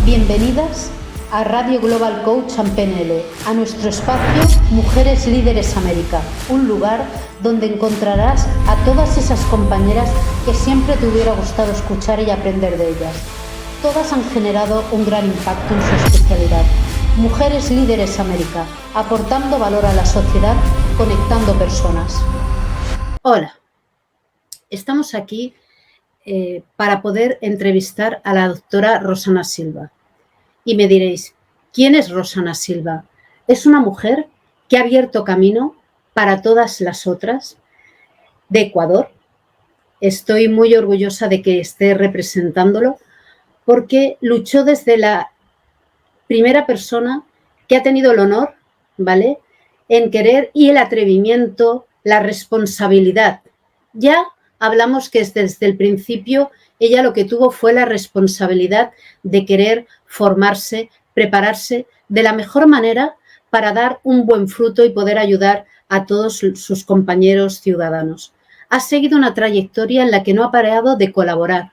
Bienvenidas a Radio Global Coach and PNL, a nuestro espacio Mujeres Líderes América, un lugar donde encontrarás a todas esas compañeras que siempre te hubiera gustado escuchar y aprender de ellas. Todas han generado un gran impacto en su especialidad. Mujeres Líderes América, aportando valor a la sociedad, conectando personas. Hola, estamos aquí para poder entrevistar a la doctora Rosana Silva. Y me diréis, ¿quién es Rosana Silva? Es una mujer que ha abierto camino para todas las otras de Ecuador. Estoy muy orgullosa de que esté representándolo porque luchó desde la primera persona que ha tenido el honor, ¿vale?, en querer y el atrevimiento, la responsabilidad. Ya hablamos que desde el principio ella lo que tuvo fue la responsabilidad de querer formarse, prepararse de la mejor manera para dar un buen fruto y poder ayudar a todos sus compañeros ciudadanos. Ha seguido una trayectoria en la que no ha parado de colaborar,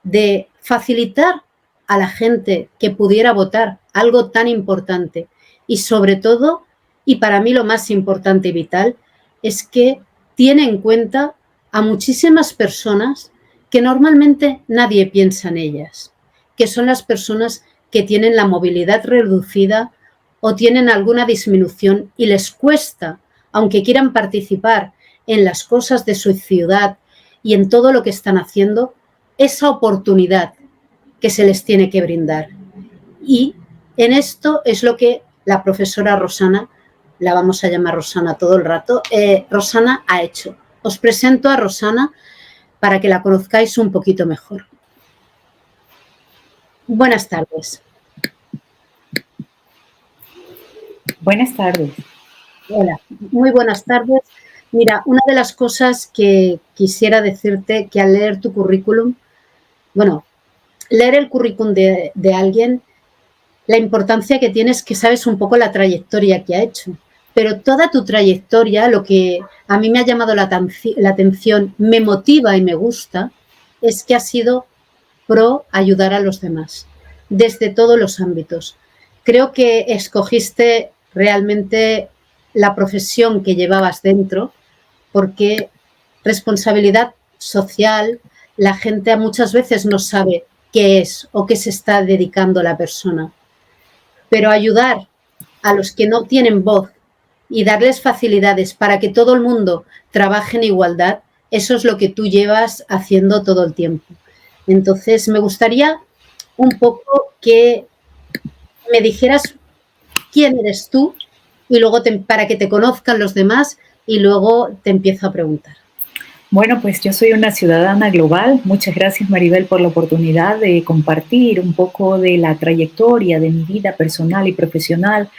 de facilitar a la gente que pudiera votar, algo tan importante. Y sobre todo, y para mí lo más importante y vital, es que tiene en cuenta a muchísimas personas que normalmente nadie piensa en ellas, que son las personas que tienen la movilidad reducida o tienen alguna disminución y les cuesta, aunque quieran participar en las cosas de su ciudad y en todo lo que están haciendo, esa oportunidad que se les tiene que brindar. Y en esto es lo que la profesora Rosana, la vamos a llamar Rosana todo el rato, Rosana ha hecho. Os presento a Rosana para que la conozcáis un poquito mejor. Buenas tardes. Buenas tardes. Hola, muy buenas tardes. Mira, una de las cosas que quisiera decirte que al leer tu currículum, bueno, leer el currículum de alguien, la importancia que tiene es que sabes un poco la trayectoria que ha hecho. Pero toda tu trayectoria, lo que a mí me ha llamado la atención, me motiva y me gusta, es que ha sido pro ayudar a los demás, desde todos los ámbitos. Creo que escogiste realmente la profesión que llevabas dentro, porque responsabilidad social, la gente muchas veces no sabe qué es o qué se está dedicando la persona. Pero ayudar a los que no tienen voz y darles facilidades para que todo el mundo trabaje en igualdad, eso es lo que tú llevas haciendo todo el tiempo. Entonces, me gustaría un poco que me dijeras quién eres tú y luego para que te conozcan los demás y luego te empiezo a preguntar. Bueno, pues yo soy una ciudadana global. Muchas gracias, Maribel, por la oportunidad de compartir un poco de la trayectoria de mi vida personal y profesional.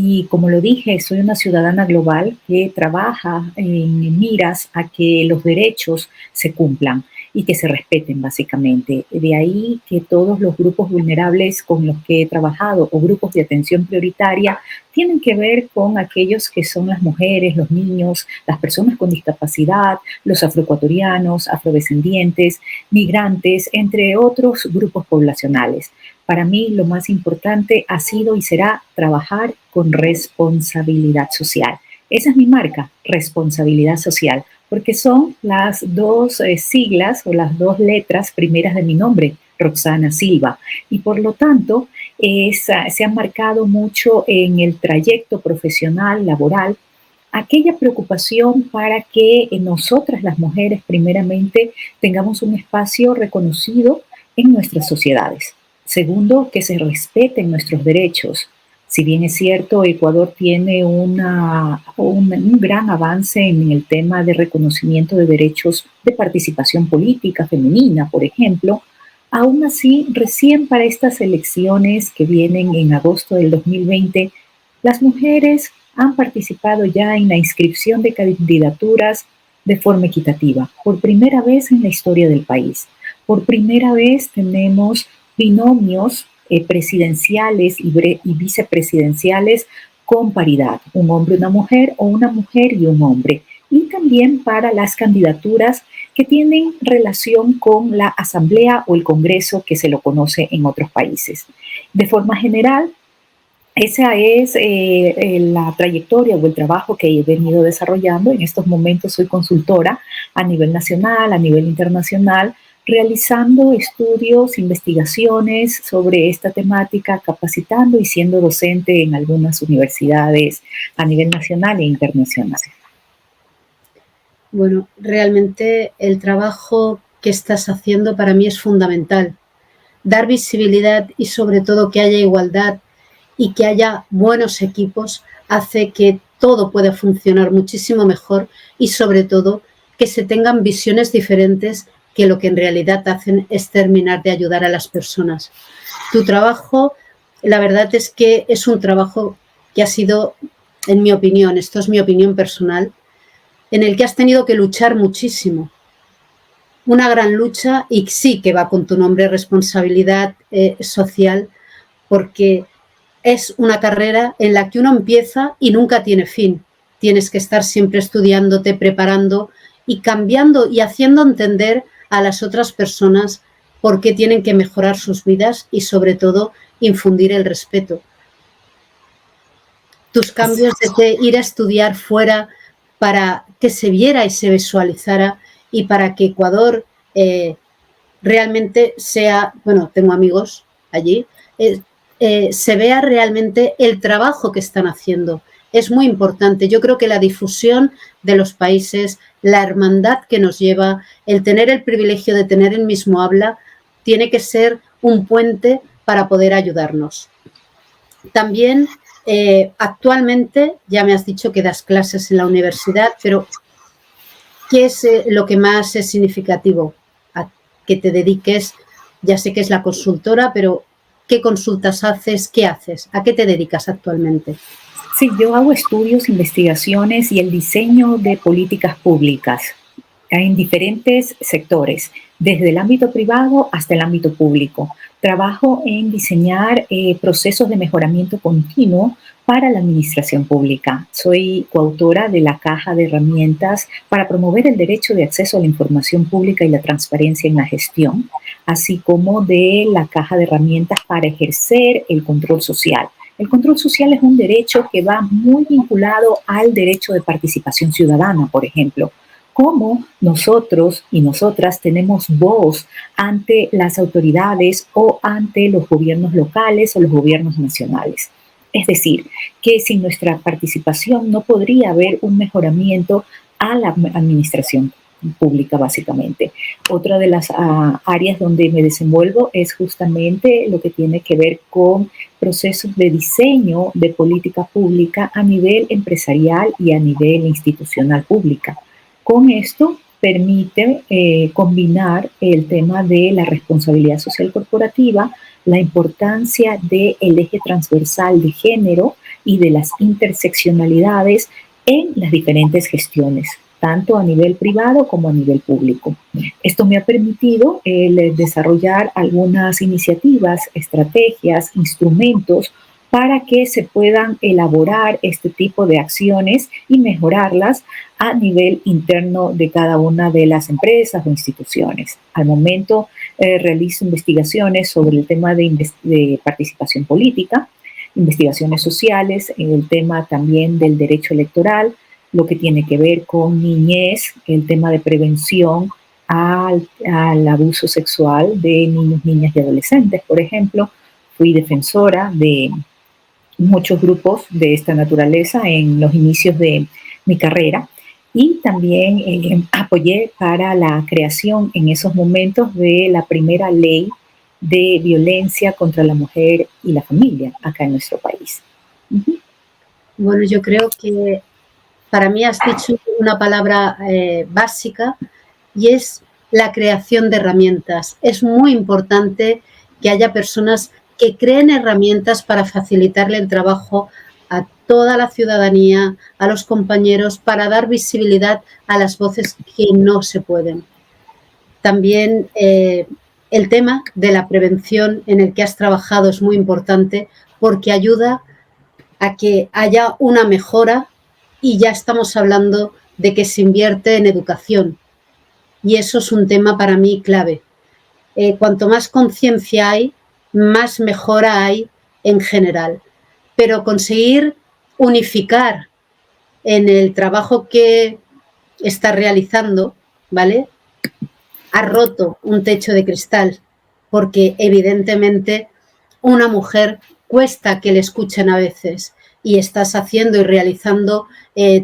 Y como lo dije, soy una ciudadana global que trabaja en miras a que los derechos se cumplan y que se respeten, básicamente. De ahí que todos los grupos vulnerables con los que he trabajado o grupos de atención prioritaria tienen que ver con aquellos que son las mujeres, los niños, las personas con discapacidad, los afroecuatorianos, afrodescendientes, migrantes, entre otros grupos poblacionales. Para mí lo más importante ha sido y será trabajar con responsabilidad social. Esa es mi marca, responsabilidad social, porque son las dos siglas o las dos letras primeras de mi nombre, Rosana Silva. Y por lo tanto, se ha marcado mucho en el trayecto profesional, laboral, aquella preocupación para que nosotras las mujeres primeramente tengamos un espacio reconocido en nuestras sociedades. Segundo, que se respeten nuestros derechos. Si bien es cierto, Ecuador tiene un gran avance en el tema de reconocimiento de derechos de participación política femenina, por ejemplo, aún así, recién para estas elecciones que vienen en agosto del 2020, las mujeres han participado ya en la inscripción de candidaturas de forma equitativa, por primera vez en la historia del país. Por primera vez tenemos binomios presidenciales y vicepresidenciales con paridad, un hombre y una mujer o una mujer y un hombre. Y también para las candidaturas que tienen relación con la asamblea o el congreso que se lo conoce en otros países. De forma general, esa es la trayectoria o el trabajo que he venido desarrollando. En estos momentos soy consultora a nivel nacional, a nivel internacional, realizando estudios, investigaciones sobre esta temática, capacitando y siendo docente en algunas universidades a nivel nacional e internacional. Bueno, realmente el trabajo que estás haciendo para mí es fundamental. Dar visibilidad y sobre todo que haya igualdad y que haya buenos equipos hace que todo pueda funcionar muchísimo mejor y sobre todo que se tengan visiones diferentes que lo que en realidad hacen es terminar de ayudar a las personas. Tu trabajo, la verdad es que es un trabajo que ha sido, en mi opinión, esto es mi opinión personal, en el que has tenido que luchar muchísimo. Una gran lucha y sí que va con tu nombre, responsabilidad social, porque es una carrera en la que uno empieza y nunca tiene fin. Tienes que estar siempre estudiándote, preparando y cambiando y haciendo entender a las otras personas por qué tienen que mejorar sus vidas y sobre todo infundir el respeto. Tus cambios desde ir a estudiar fuera para que se viera y se visualizara y para que Ecuador realmente sea, bueno, tengo amigos allí, se vea realmente el trabajo que están haciendo. Es muy importante. Yo creo que la difusión de los países, la hermandad que nos lleva, el tener el privilegio de tener el mismo habla, tiene que ser un puente para poder ayudarnos. También, actualmente, ya me has dicho que das clases en la universidad, pero ¿qué es lo que más es significativo? A que te dediques, ya sé que es la consultora, pero ¿qué consultas haces? ¿Qué haces? ¿A qué te dedicas actualmente? Sí, yo hago estudios, investigaciones y el diseño de políticas públicas en diferentes sectores, desde el ámbito privado hasta el ámbito público. Trabajo en diseñar procesos de mejoramiento continuo para la administración pública. Soy coautora de la Caja de Herramientas para promover el derecho de acceso a la información pública y la transparencia en la gestión, así como de la Caja de Herramientas para ejercer el control social. El control social es un derecho que va muy vinculado al derecho de participación ciudadana, por ejemplo. Cómo nosotros y nosotras tenemos voz ante las autoridades o ante los gobiernos locales o los gobiernos nacionales. Es decir, que sin nuestra participación no podría haber un mejoramiento a la administración pública, básicamente. Otra de las áreas donde me desenvuelvo es justamente lo que tiene que ver con procesos de diseño de política pública a nivel empresarial y a nivel institucional pública. Con esto permite combinar el tema de la responsabilidad social corporativa, la importancia del eje transversal de género y de las interseccionalidades en las diferentes gestiones, tanto a nivel privado como a nivel público. Esto me ha permitido desarrollar algunas iniciativas, estrategias, instrumentos para que se puedan elaborar este tipo de acciones y mejorarlas a nivel interno de cada una de las empresas o instituciones. Al momento realizo investigaciones sobre el tema de participación política, investigaciones sociales, el tema también del derecho electoral, lo que tiene que ver con niñez, el tema de prevención al abuso sexual de niños, niñas y adolescentes, por ejemplo. Fui defensora de muchos grupos de esta naturaleza en los inicios de mi carrera y también apoyé para la creación en esos momentos de la primera ley de violencia contra la mujer y la familia acá en nuestro país. Bueno, yo creo que para mí has dicho una palabra básica y es la creación de herramientas. Es muy importante que haya personas que creen herramientas para facilitarle el trabajo a toda la ciudadanía, a los compañeros, para dar visibilidad a las voces que no se pueden. También el tema de la prevención en el que has trabajado es muy importante porque ayuda a que haya una mejora y ya estamos hablando de que se invierte en educación. y eso es un tema para mí clave. Cuanto más conciencia hay, más mejora hay en general. Pero conseguir unificar en el trabajo que está realizando, ¿vale? Ha roto un techo de cristal, porque evidentemente una mujer cuesta que le escuchen a veces y estás haciendo y realizando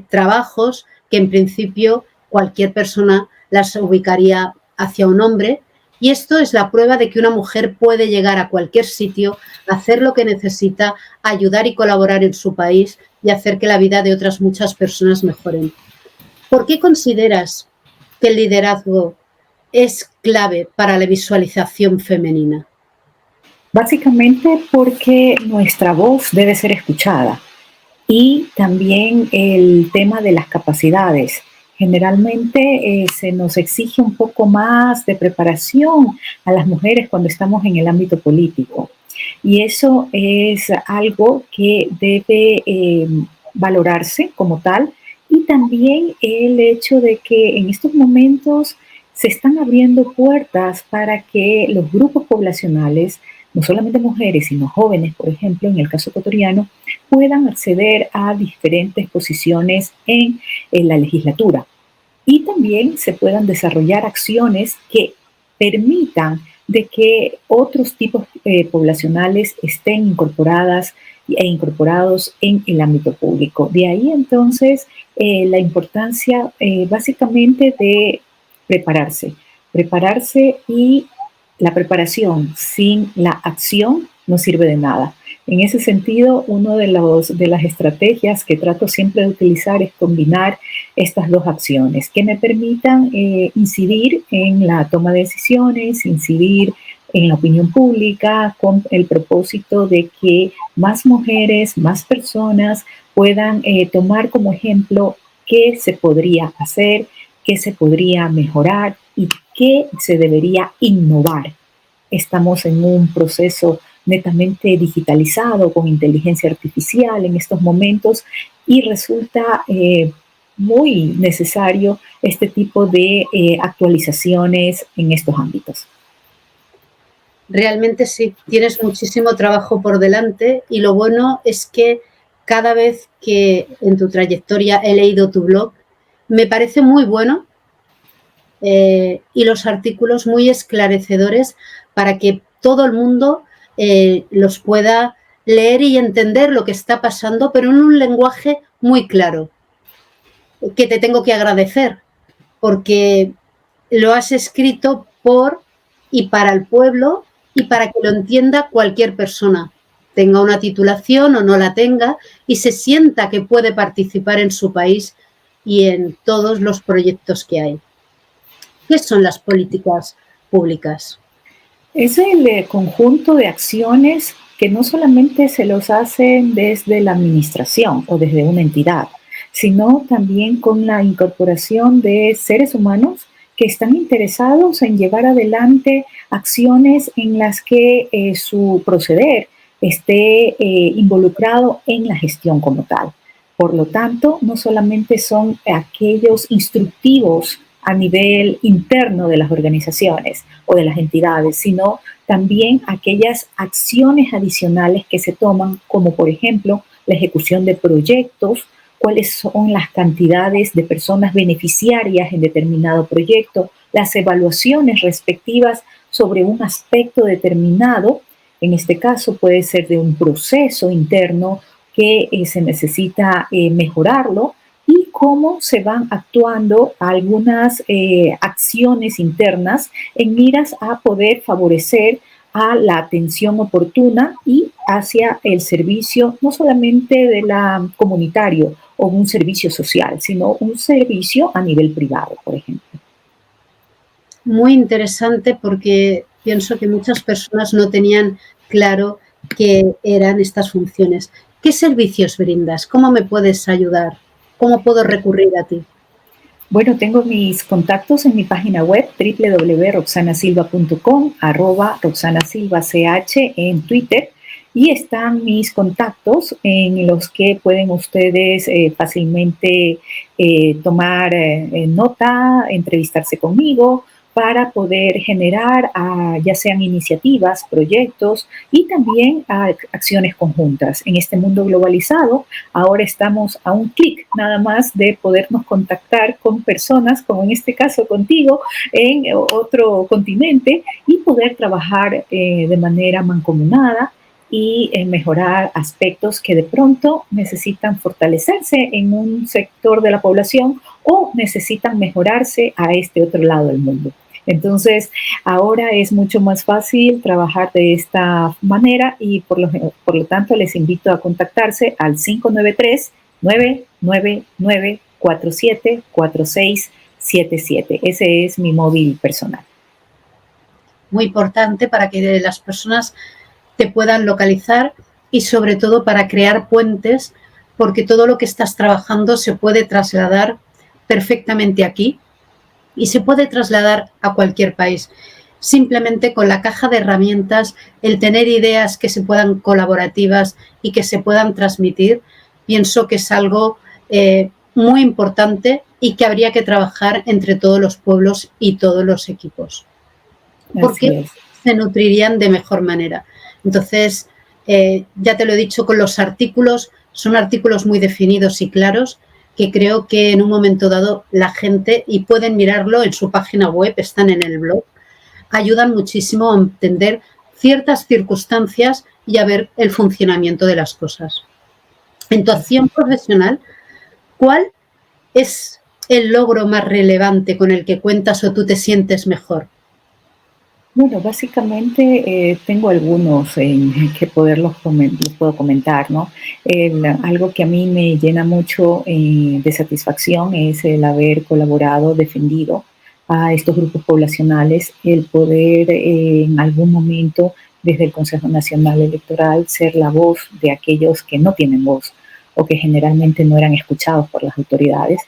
trabajos que en principio cualquier persona las ubicaría hacia un hombre, y esto es la prueba de que una mujer puede llegar a cualquier sitio, hacer lo que necesita, ayudar y colaborar en su país y hacer que la vida de otras muchas personas mejoren. ¿Por qué consideras que el liderazgo es clave para la visualización femenina? Básicamente porque nuestra voz debe ser escuchada y también el tema de las capacidades. Generalmente se nos exige un poco más de preparación a las mujeres cuando estamos en el ámbito político, y eso es algo que debe valorarse como tal, y también el hecho de que en estos momentos se están abriendo puertas para que los grupos poblacionales, no solamente mujeres, sino jóvenes, por ejemplo, en el caso ecuatoriano, puedan acceder a diferentes posiciones en la legislatura, y también se puedan desarrollar acciones que permitan de que otros tipos poblacionales estén incorporadas e incorporados en el ámbito público. De ahí entonces la importancia básicamente de prepararse, y la preparación sin la acción no sirve de nada. En ese sentido, una de las estrategias que trato siempre de utilizar es combinar estas dos acciones que me permitan incidir en la toma de decisiones, incidir en la opinión pública, con el propósito de que más mujeres, más personas puedan tomar como ejemplo qué se podría hacer, qué se podría mejorar y qué se debería innovar. Estamos en un proceso netamente digitalizado, con inteligencia artificial en estos momentos, y resulta muy necesario este tipo de actualizaciones en estos ámbitos. Realmente sí, tienes muchísimo trabajo por delante, y lo bueno es que cada vez que en tu trayectoria he leído tu blog, me parece muy bueno y los artículos muy esclarecedores para que todo el mundo los pueda leer y entender lo que está pasando, pero en un lenguaje muy claro, que te tengo que agradecer, porque lo has escrito por y para el pueblo y para que lo entienda cualquier persona, tenga una titulación o no la tenga, y se sienta que puede participar en su país y en todos los proyectos que hay. ¿Qué son las políticas públicas? Es el conjunto de acciones que no solamente se los hacen desde la administración o desde una entidad, sino también con la incorporación de seres humanos que están interesados en llevar adelante acciones en las que su proceder esté involucrado en la gestión como tal. Por lo tanto, no solamente son aquellos instructivos a nivel interno de las organizaciones o de las entidades, sino también aquellas acciones adicionales que se toman, como por ejemplo la ejecución de proyectos, cuáles son las cantidades de personas beneficiarias en determinado proyecto, las evaluaciones respectivas sobre un aspecto determinado. En este caso puede ser de un proceso interno que se necesita mejorarlo, y cómo se van actuando algunas acciones internas en miras a poder favorecer a la atención oportuna y hacia el servicio, no solamente de la comunitario o un servicio social, sino un servicio a nivel privado, por ejemplo. Muy interesante, porque pienso que muchas personas no tenían claro qué eran estas funciones. ¿Qué servicios brindas? ¿Cómo me puedes ayudar? ¿Cómo puedo recurrir a ti? Bueno, tengo mis contactos en mi página web www.roxanasilva.com, @roxanasilvach en Twitter, y están mis contactos en los que pueden ustedes fácilmente tomar nota, entrevistarse conmigo para poder generar ya sean iniciativas, proyectos y también acciones conjuntas. En este mundo globalizado, ahora estamos a un clic nada más de podernos contactar con personas, como en este caso contigo, en otro continente y poder trabajar de manera mancomunada y mejorar aspectos que de pronto necesitan fortalecerse en un sector de la población o necesitan mejorarse a este otro lado del mundo. Entonces, ahora es mucho más fácil trabajar de esta manera y por lo tanto les invito a contactarse al 593-999-474677. Ese es mi móvil personal. Muy importante para que las personas te puedan localizar y sobre todo para crear puentes, porque todo lo que estás trabajando se puede trasladar perfectamente aquí y se puede trasladar a cualquier país. Simplemente con la caja de herramientas, el tener ideas que se puedan colaborativas y que se puedan transmitir, pienso que es algo muy importante y que habría que trabajar entre todos los pueblos y todos los equipos, porque se nutrirían de mejor manera. Entonces, ya te lo he dicho con los artículos, son artículos muy definidos y claros que creo que en un momento dado la gente, y pueden mirarlo en su página web, están en el blog, ayudan muchísimo a entender ciertas circunstancias y a ver el funcionamiento de las cosas. En tu acción profesional, ¿cuál es el logro más relevante con el que cuentas o tú te sientes mejor? Bueno, básicamente tengo algunos que los puedo comentar, ¿no? Algo que a mí me llena mucho de satisfacción es el haber colaborado, defendido a estos grupos poblacionales, el poder en algún momento desde el Consejo Nacional Electoral ser la voz de aquellos que no tienen voz o que generalmente no eran escuchados por las autoridades.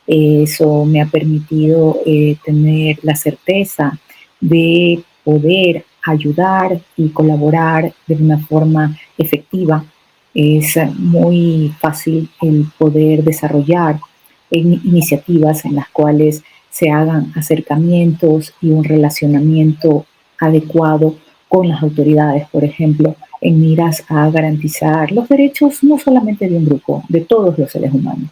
Eso me ha permitido tener la certeza de poder ayudar y colaborar de una forma efectiva. Es muy fácil el poder desarrollar iniciativas en las cuales se hagan acercamientos y un relacionamiento adecuado con las autoridades, por ejemplo, en miras a garantizar los derechos no solamente de un grupo, de todos los seres humanos.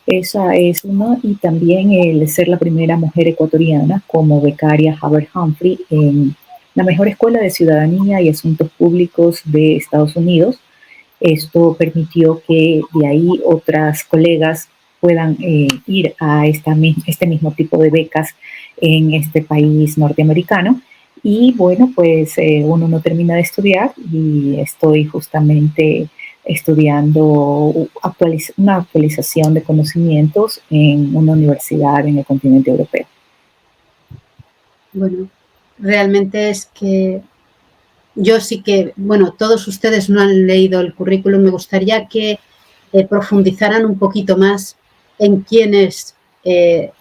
Esa es una, y también el ser la primera mujer ecuatoriana como becaria Hubert Humphrey en la mejor escuela de ciudadanía y asuntos públicos de Estados Unidos. Esto permitió que de ahí otras colegas puedan ir a este mismo tipo de becas en este país norteamericano. Y bueno, pues uno no termina de estudiar y estoy justamente estudiando una actualización de conocimientos en una universidad en el continente europeo. Bueno, realmente es que yo sí que, bueno, todos ustedes no han leído el currículum, me gustaría que profundizaran un poquito más en quién es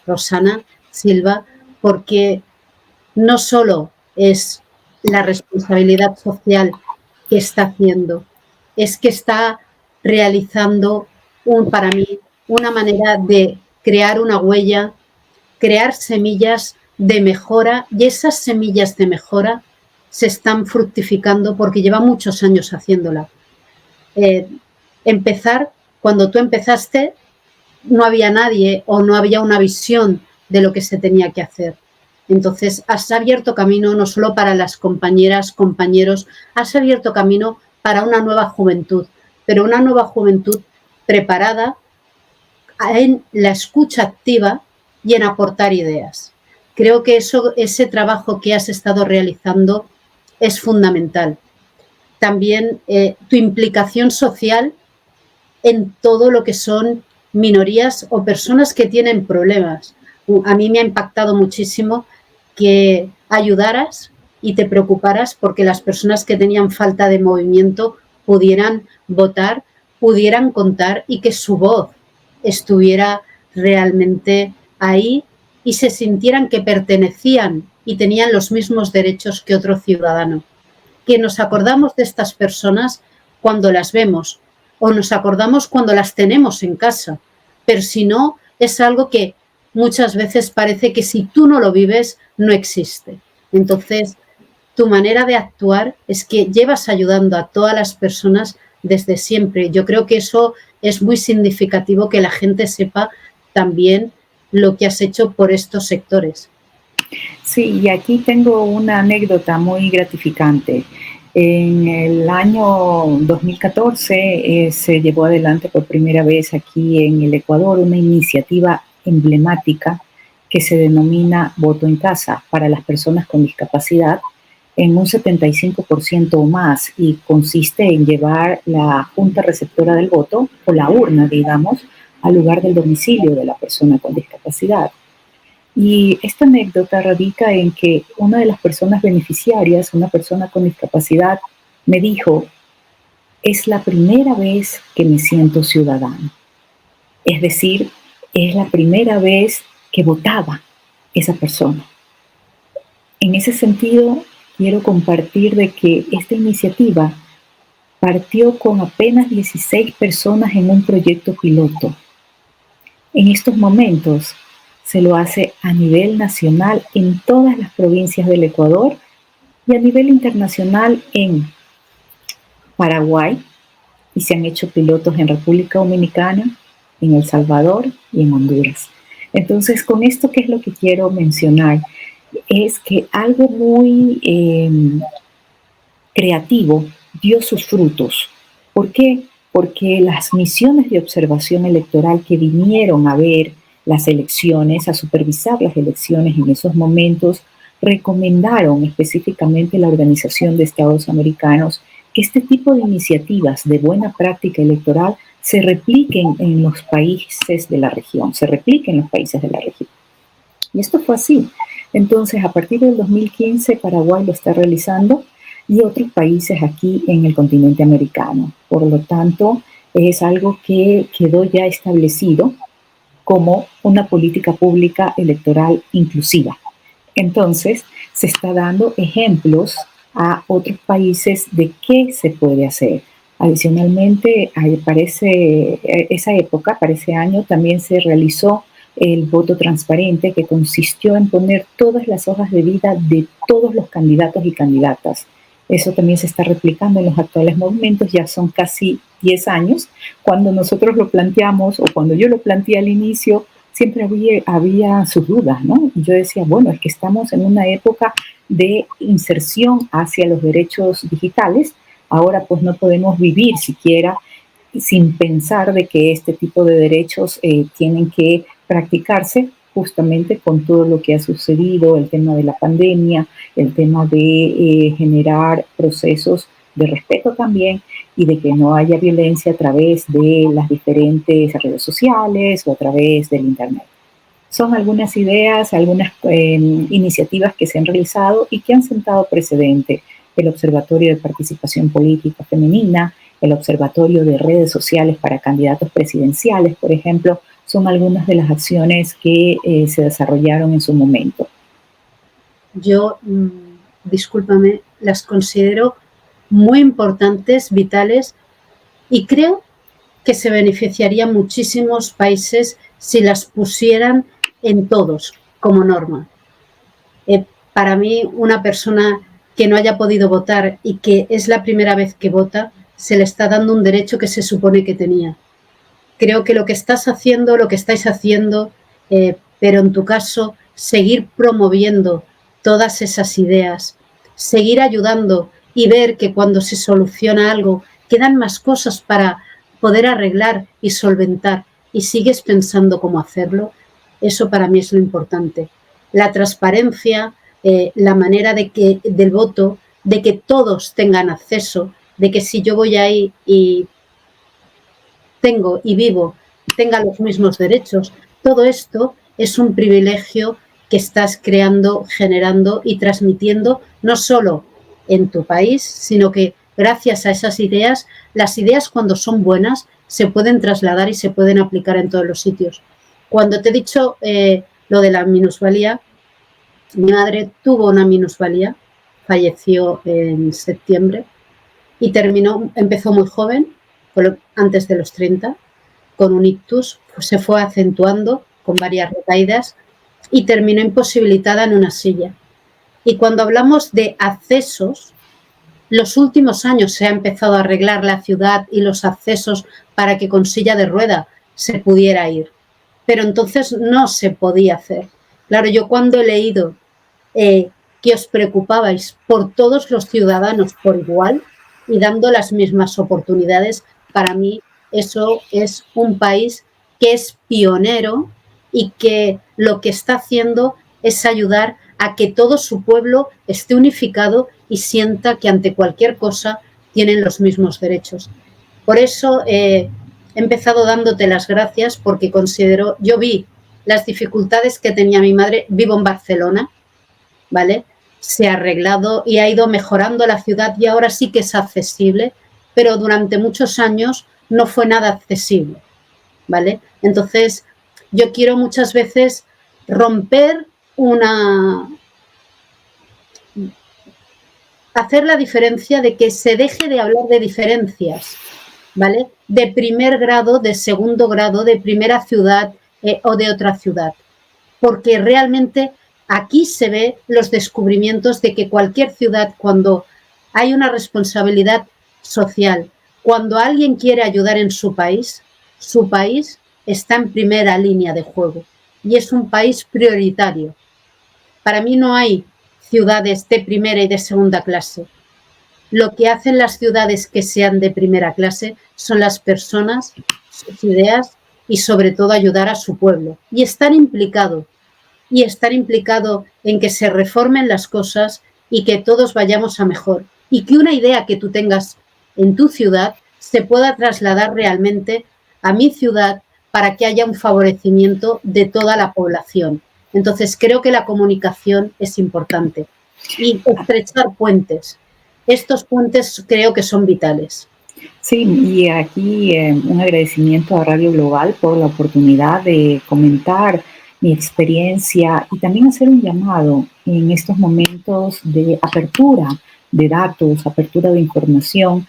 Rosana Silva, porque no solo es la responsabilidad social que está haciendo, es que está realizando para mí una manera de crear una huella, crear semillas de mejora, y esas semillas de mejora se están fructificando porque lleva muchos años haciéndola. Empezar, cuando tú empezaste, no había nadie o no había una visión de lo que se tenía que hacer. Entonces, has abierto camino no solo para las compañeras, compañeros, has abierto camino para una nueva juventud, pero una nueva juventud preparada en la escucha activa y en aportar ideas. Creo que ese trabajo que has estado realizando es fundamental. También tu implicación social en todo lo que son minorías o personas que tienen problemas. A mí me ha impactado muchísimo que ayudaras y te preocuparas porque las personas que tenían falta de movimiento pudieran votar, pudieran contar y que su voz estuviera realmente ahí y se sintieran que pertenecían y tenían los mismos derechos que otro ciudadano. Que nos acordamos de estas personas cuando las vemos o nos acordamos cuando las tenemos en casa, pero si no, es algo que muchas veces parece que si tú no lo vives, no existe. Entonces, tu manera de actuar es que llevas ayudando a todas las personas desde siempre. Yo creo que eso es muy significativo, que la gente sepa también lo que has hecho por estos sectores. Sí, y aquí tengo una anécdota muy gratificante. En el año 2014 se llevó adelante por primera vez aquí en el Ecuador una iniciativa emblemática que se denomina Voto en Casa para las personas con discapacidad en un 75% o más, y consiste en llevar la junta receptora del voto, o la urna, digamos, al lugar del domicilio de la persona con discapacidad. Y esta anécdota radica en que una de las personas beneficiarias, una persona con discapacidad, me dijo: es la primera vez que me siento ciudadano. Es decir, es la primera vez que votaba esa persona. En ese sentido, quiero compartir de que esta iniciativa partió con apenas 16 personas en un proyecto piloto. En estos momentos se lo hace a nivel nacional en todas las provincias del Ecuador y a nivel internacional en Paraguay, y se han hecho pilotos en República Dominicana, en El Salvador y en Honduras. Entonces, con esto, ¿qué es lo que quiero mencionar? Es que algo muy creativo dio sus frutos. ¿Por qué? Porque las misiones de observación electoral que vinieron a ver las elecciones, a supervisar las elecciones en esos momentos, recomendaron específicamente la Organización de Estados Americanos que este tipo de iniciativas de buena práctica electoral se repliquen en los países de la región, Y esto fue así. Entonces, a partir del 2015, Paraguay lo está realizando y otros países aquí en el continente americano. Por lo tanto, es algo que quedó ya establecido como una política pública electoral inclusiva. Entonces, se está dando ejemplos a otros países de qué se puede hacer. Adicionalmente, para esa época, para ese año, también se realizó el voto transparente, que consistió en poner todas las hojas de vida de todos los candidatos y candidatas. Eso también se está replicando en los actuales momentos, ya son casi 10 años. Cuando nosotros lo planteamos, o cuando yo lo planteé al inicio, siempre había sus dudas, ¿no? Y yo decía, bueno, es que estamos en una época de inserción hacia los derechos digitales. Ahora pues no podemos vivir siquiera sin pensar de que este tipo de derechos tienen que practicarse justamente con todo lo que ha sucedido, el tema de la pandemia, el tema de generar procesos de respeto también, y de que no haya violencia a través de las diferentes redes sociales o a través del Internet. Son algunas ideas, algunas iniciativas que se han realizado y que han sentado precedente. El Observatorio de Participación Política Femenina, el Observatorio de Redes Sociales para Candidatos Presidenciales, por ejemplo, son algunas de las acciones que se desarrollaron en su momento. Yo, discúlpame, las considero muy importantes, vitales, y creo que se beneficiarían muchísimos países si las pusieran en todos como norma. Para mí, una persona que no haya podido votar y que es la primera vez que vota, se le está dando un derecho que se supone que tenía. Creo que lo que estáis haciendo, pero en tu caso, seguir promoviendo todas esas ideas, seguir ayudando y ver que cuando se soluciona algo, quedan más cosas para poder arreglar y solventar, y sigues pensando cómo hacerlo, eso para mí es lo importante. La transparencia, la manera del voto, de que todos tengan acceso, de que si yo voy ahí y tengo y vivo, tenga los mismos derechos. Todo esto es un privilegio que estás creando, generando y transmitiendo, no solo en tu país, sino que gracias a esas ideas, las ideas, cuando son buenas, se pueden trasladar y se pueden aplicar en todos los sitios. Cuando te he dicho lo de la minusvalía, mi madre tuvo una minusvalía, falleció en septiembre, y empezó muy joven, antes de los 30, con un ictus, pues se fue acentuando con varias recaídas y terminó imposibilitada en una silla. Y cuando hablamos de accesos, los últimos años se ha empezado a arreglar la ciudad y los accesos para que con silla de rueda se pudiera ir. Pero entonces no se podía hacer. Claro, yo cuando he leído que os preocupabais por todos los ciudadanos por igual y dando las mismas oportunidades, para mí eso es un país que es pionero y que lo que está haciendo es ayudar a que todo su pueblo esté unificado y sienta que ante cualquier cosa tienen los mismos derechos. Por eso he empezado dándote las gracias porque yo vi las dificultades que tenía mi madre, vivo en Barcelona, ¿vale? Se ha arreglado y ha ido mejorando la ciudad y ahora sí que es accesible, pero durante muchos años no fue nada accesible, ¿vale? Entonces, yo quiero muchas veces romper hacer la diferencia de que se deje de hablar de diferencias, ¿vale? De primer grado, de segundo grado, de primera ciudad o de otra ciudad, porque realmente aquí se ve los descubrimientos de que cualquier ciudad, cuando hay una responsabilidad social, cuando alguien quiere ayudar en su país está en primera línea de juego y es un país prioritario. Para mí no hay ciudades de primera y de segunda clase. Lo que hacen las ciudades que sean de primera clase son las personas, sus ideas y sobre todo ayudar a su pueblo. Y estar implicado en que se reformen las cosas y que todos vayamos a mejor. Y que una idea que tú tengas en tu ciudad se pueda trasladar realmente a mi ciudad para que haya un favorecimiento de toda la población. Entonces, creo que la comunicación es importante y estrechar puentes. Estos puentes creo que son vitales. Sí, y aquí un agradecimiento a Radio Global por la oportunidad de comentar mi experiencia y también hacer un llamado en estos momentos de apertura de datos, apertura de información,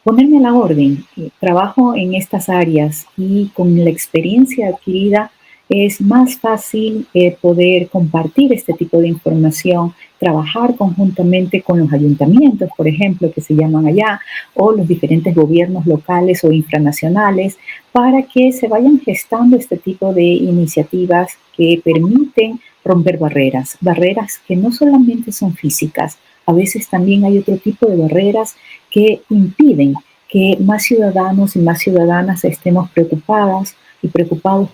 ponerme a la orden. Trabajo en estas áreas y con la experiencia adquirida es más fácil poder compartir este tipo de información, trabajar conjuntamente con los ayuntamientos, por ejemplo, que se llaman allá, o los diferentes gobiernos locales o infranacionales, para que se vayan gestando este tipo de iniciativas que permiten romper barreras que no solamente son físicas, a veces también hay otro tipo de barreras que impiden que más ciudadanos y más ciudadanas estemos preocupados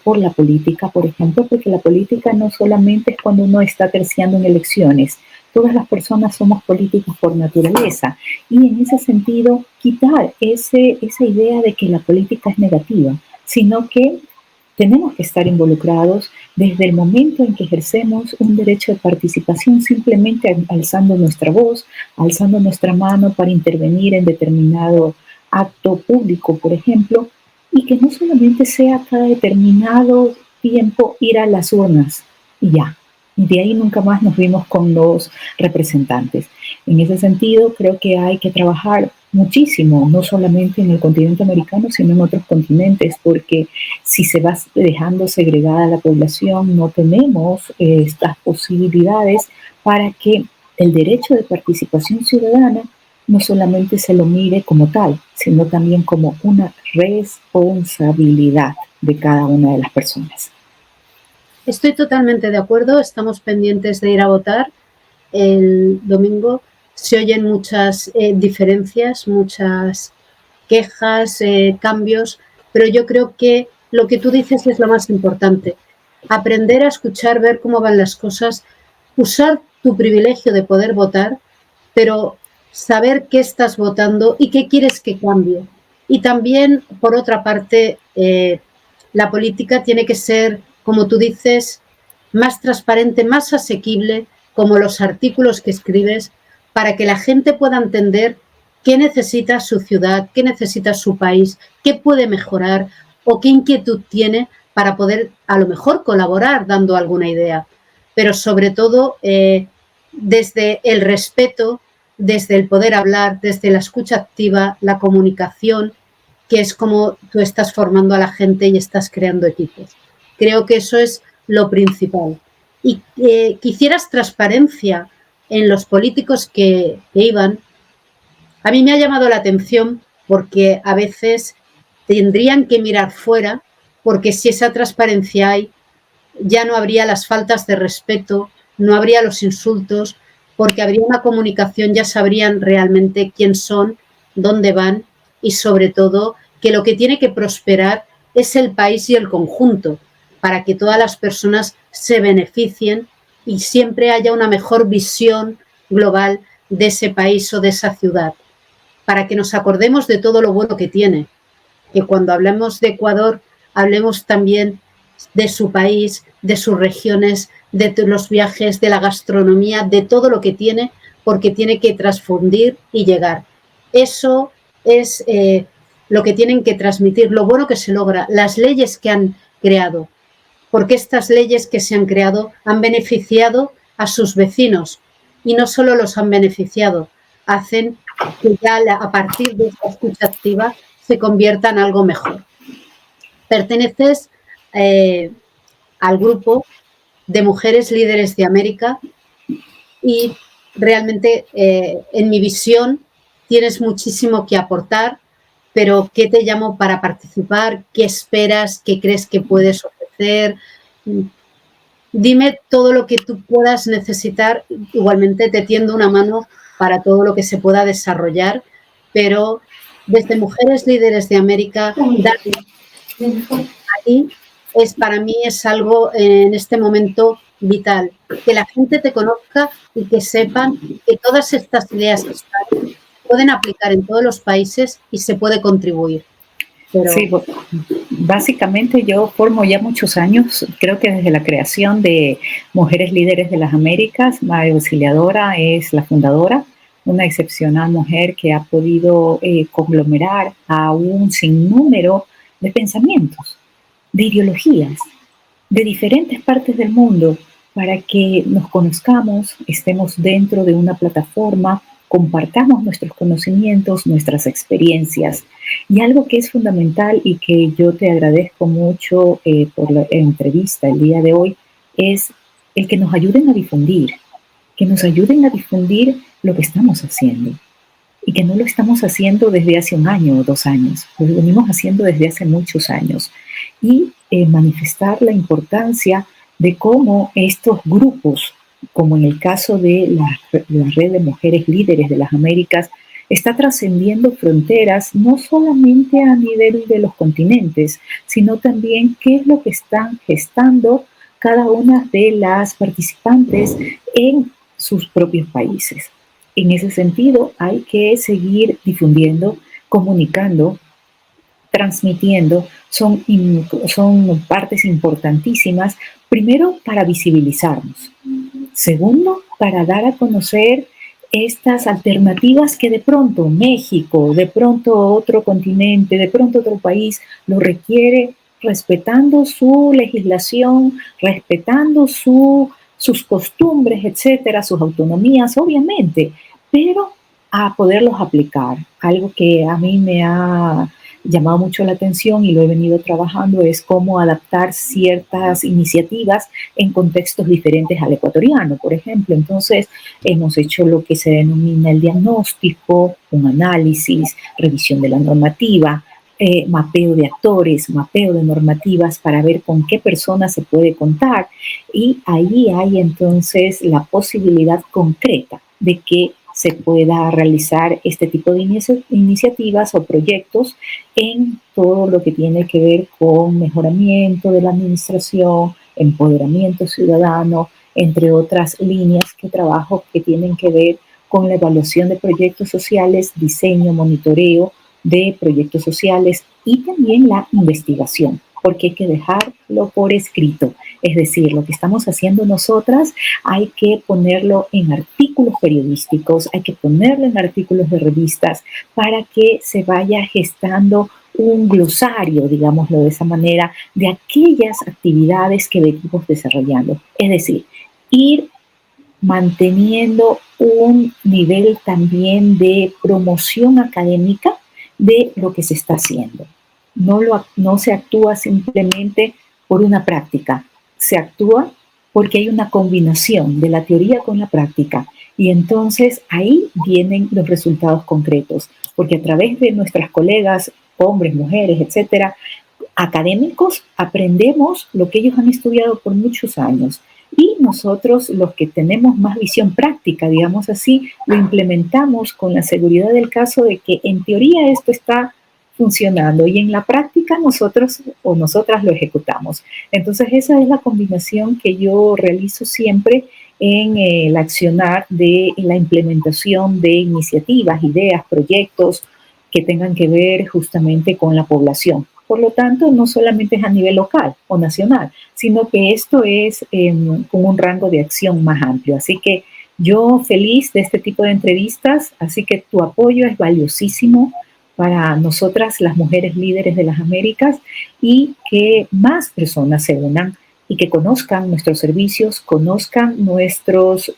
por la política, por ejemplo, porque la política no solamente es cuando uno está terciando en elecciones. Todas las personas somos políticos por naturaleza y en ese sentido quitar esa idea de que la política es negativa, sino que tenemos que estar involucrados desde el momento en que ejercemos un derecho de participación, simplemente alzando nuestra voz, alzando nuestra mano para intervenir en determinado acto público, por ejemplo, y que no solamente sea cada determinado tiempo ir a las urnas y ya. Y de ahí nunca más nos vimos con los representantes. En ese sentido, creo que hay que trabajar muchísimo, no solamente en el continente americano, sino en otros continentes, porque si se va dejando segregada la población, no tenemos estas posibilidades para que el derecho de participación ciudadana no solamente se lo mire como tal, sino también como una responsabilidad de cada una de las personas. Estoy totalmente de acuerdo, estamos pendientes de ir a votar el domingo. Se oyen muchas diferencias, muchas quejas, cambios, pero yo creo que lo que tú dices es lo más importante. Aprender a escuchar, ver cómo van las cosas, usar tu privilegio de poder votar, pero saber qué estás votando y qué quieres que cambie. Y también, por otra parte, la política tiene que ser, como tú dices, más transparente, más asequible, como los artículos que escribes, para que la gente pueda entender qué necesita su ciudad, qué necesita su país, qué puede mejorar o qué inquietud tiene para poder, a lo mejor, colaborar dando alguna idea. Pero sobre todo, desde el respeto desde el poder hablar, desde la escucha activa, la comunicación, que es como tú estás formando a la gente y estás creando equipos. Creo que eso es lo principal. Y quisieras transparencia en los políticos que iban. A mí me ha llamado la atención porque a veces tendrían que mirar fuera, porque si esa transparencia hay, ya no habría las faltas de respeto, no habría los insultos, porque habría una comunicación, ya sabrían realmente quién son, dónde van y sobre todo que lo que tiene que prosperar es el país y el conjunto, para que todas las personas se beneficien y siempre haya una mejor visión global de ese país o de esa ciudad, para que nos acordemos de todo lo bueno que tiene, que cuando hablemos de Ecuador hablemos también de su país, de sus regiones, de los viajes, de la gastronomía, de todo lo que tiene, porque tiene que transfundir y llegar. Eso es lo que tienen que transmitir, lo bueno que se logra, las leyes que han creado, porque estas leyes que se han creado han beneficiado a sus vecinos y no solo los han beneficiado, hacen que ya a partir de esta escucha activa se convierta en algo mejor. Perteneces al grupo de mujeres líderes de América y realmente en mi visión tienes muchísimo que aportar, pero ¿qué te llamo para participar? ¿Qué esperas? ¿Qué crees que puedes ofrecer? Dime todo lo que tú puedas necesitar. Igualmente te tiendo una mano para todo lo que se pueda desarrollar, pero desde Mujeres Líderes de América, ahí para mí es algo en este momento vital, que la gente te conozca y que sepan que todas estas ideas que están pueden aplicar en todos los países y se puede contribuir. Pero... Sí, básicamente yo formo ya muchos años, creo que desde la creación de Mujeres Líderes de las Américas, Madre Auxiliadora es la fundadora, una excepcional mujer que ha podido conglomerar a un sinnúmero de pensamientos, de ideologías, de diferentes partes del mundo, para que nos conozcamos, estemos dentro de una plataforma, compartamos nuestros conocimientos, nuestras experiencias. Y algo que es fundamental y que yo te agradezco mucho por la entrevista el día de hoy es el que nos ayuden a difundir, que nos ayuden a difundir lo que estamos haciendo y que no lo estamos haciendo desde hace 1 año o 2 años, lo venimos haciendo desde hace muchos años y manifestar la importancia de cómo estos grupos, como en el caso de la Red de Mujeres Líderes de las Américas, está trascendiendo fronteras no solamente a nivel de los continentes, sino también qué es lo que están gestando cada una de las participantes en sus propios países. En ese sentido, hay que seguir difundiendo, comunicando, transmitiendo, son partes importantísimas, primero para visibilizarnos, segundo para dar a conocer estas alternativas que de pronto México, de pronto otro continente, de pronto otro país lo requiere, respetando su legislación, respetando sus costumbres, etcétera, sus autonomías, obviamente, pero a poderlos aplicar. Algo que a mí me ha llamado mucho la atención y lo he venido trabajando es cómo adaptar ciertas iniciativas en contextos diferentes al ecuatoriano, por ejemplo. Entonces, hemos hecho lo que se denomina el diagnóstico, un análisis, revisión de la normativa, mapeo de actores, mapeo de normativas para ver con qué personas se puede contar. Y ahí hay entonces la posibilidad concreta de que se pueda realizar este tipo de iniciativas o proyectos en todo lo que tiene que ver con mejoramiento de la administración, empoderamiento ciudadano, entre otras líneas de trabajo que tienen que ver con la evaluación de proyectos sociales, diseño, monitoreo de proyectos sociales y también la investigación, porque hay que dejarlo por escrito. Es decir, lo que estamos haciendo nosotras hay que ponerlo en artículos periodísticos, hay que ponerlo en artículos de revistas para que se vaya gestando un glosario, digámoslo de esa manera, de aquellas actividades que venimos desarrollando. Es decir, ir manteniendo un nivel también de promoción académica de lo que se está haciendo. No se actúa simplemente por una práctica, se actúa porque hay una combinación de la teoría con la práctica, y entonces ahí vienen los resultados concretos, porque a través de nuestras colegas, hombres, mujeres, etcétera, académicos, aprendemos lo que ellos han estudiado por muchos años, y nosotros, los que tenemos más visión práctica, digamos así, lo implementamos con la seguridad del caso de que en teoría esto está funcionando y en la práctica nosotros o nosotras lo ejecutamos. Entonces esa es la combinación que yo realizo siempre en el accionar de la implementación de iniciativas, ideas, proyectos que tengan que ver justamente con la población. Por lo tanto, no solamente es a nivel local o nacional, sino que esto es con un rango de acción más amplio. Así que yo feliz de este tipo de entrevistas, así que tu apoyo es valiosísimo para nosotras, las mujeres líderes de las Américas, y que más personas se unan y que conozcan nuestros servicios, conozcan nuestros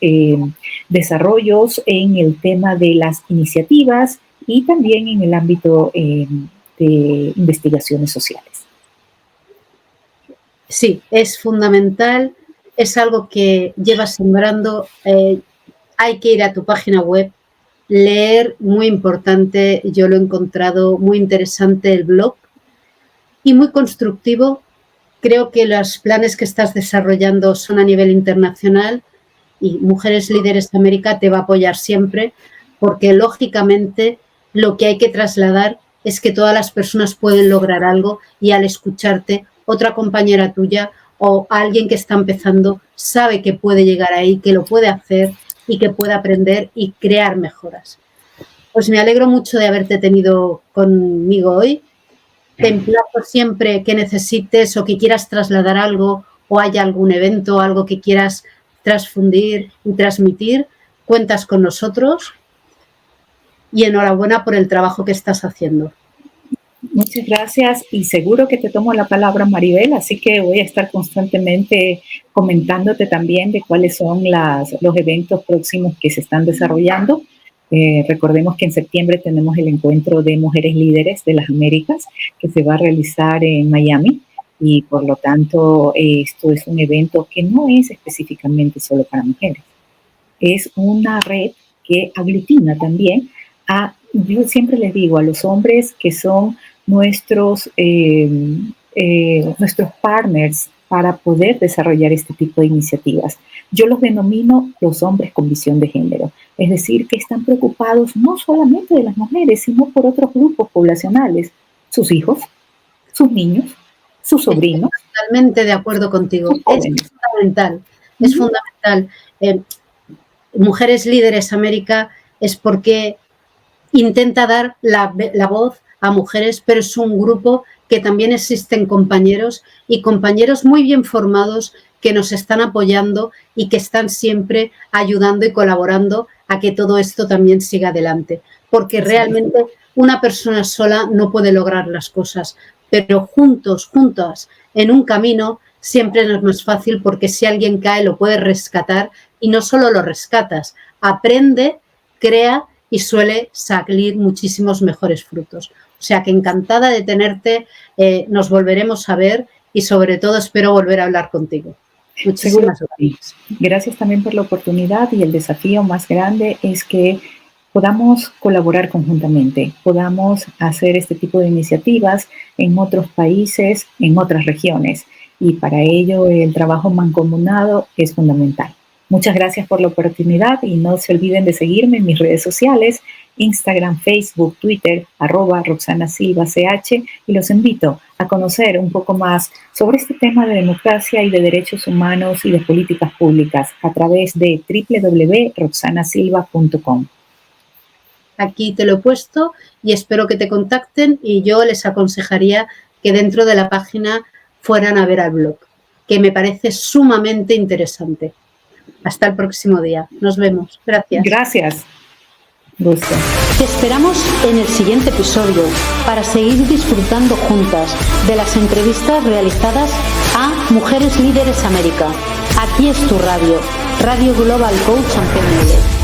desarrollos en el tema de las iniciativas y también en el ámbito de investigaciones sociales. Sí, es fundamental, es algo que llevas sembrando. Hay que ir a tu página web, leer, muy importante, yo lo he encontrado muy interesante el blog y muy constructivo. Creo que los planes que estás desarrollando son a nivel internacional y Mujeres Líderes de América te va a apoyar siempre, porque lógicamente lo que hay que trasladar es que todas las personas pueden lograr algo, y al escucharte, otra compañera tuya o alguien que está empezando sabe que puede llegar ahí, que lo puede hacer y que puede aprender y crear mejoras. Pues me alegro mucho de haberte tenido conmigo hoy. Te emplazo siempre que necesites o que quieras trasladar algo o haya algún evento, algo que quieras transfundir y transmitir, cuentas con nosotros, y enhorabuena por el trabajo que estás haciendo. Muchas gracias, y seguro que te tomo la palabra, Maribel, así que voy a estar constantemente comentándote también de cuáles son los eventos próximos que se están desarrollando. Recordemos que en septiembre tenemos el encuentro de Mujeres Líderes de las Américas, que se va a realizar en Miami, y por lo tanto esto es un evento que no es específicamente solo para mujeres. Es una red que aglutina también yo siempre les digo a los hombres que son nuestros partners para poder desarrollar este tipo de iniciativas. Yo los denomino los hombres con visión de género, es decir, que están preocupados no solamente de las mujeres, sino por otros grupos poblacionales, sus hijos, sus niños, sus sobrinos. Estoy totalmente de acuerdo contigo. Es fundamental, es fundamental. Mujeres Líderes América es porque intenta dar la voz a mujeres, pero es un grupo que también existen compañeros y compañeros muy bien formados que nos están apoyando y que están siempre ayudando y colaborando a que todo esto también siga adelante. Porque realmente una persona sola no puede lograr las cosas, pero juntas, en un camino, siempre es más fácil, porque si alguien cae lo puedes rescatar, y no solo lo rescatas, aprende, crea y suele salir muchísimos mejores frutos. O sea que encantada de tenerte, nos volveremos a ver y sobre todo espero volver a hablar contigo. Muchísimas gracias. Gracias también por la oportunidad, y el desafío más grande es que podamos colaborar conjuntamente, podamos hacer este tipo de iniciativas en otros países, en otras regiones, y para ello el trabajo mancomunado es fundamental. Muchas gracias por la oportunidad, y no se olviden de seguirme en mis redes sociales, Instagram, Facebook, Twitter, @RoxanaSilvaCH, y los invito a conocer un poco más sobre este tema de democracia y de derechos humanos y de políticas públicas a través de www.roxanasilva.com. Aquí te lo he puesto y espero que te contacten, y yo les aconsejaría que dentro de la página fueran a ver al blog, que me parece sumamente interesante. Hasta el próximo día. Nos vemos. Gracias. Gracias. Gusto. Te esperamos en el siguiente episodio para seguir disfrutando juntas de las entrevistas realizadas a Mujeres Líderes América. Aquí es tu radio. Radio Global Coach en PNL.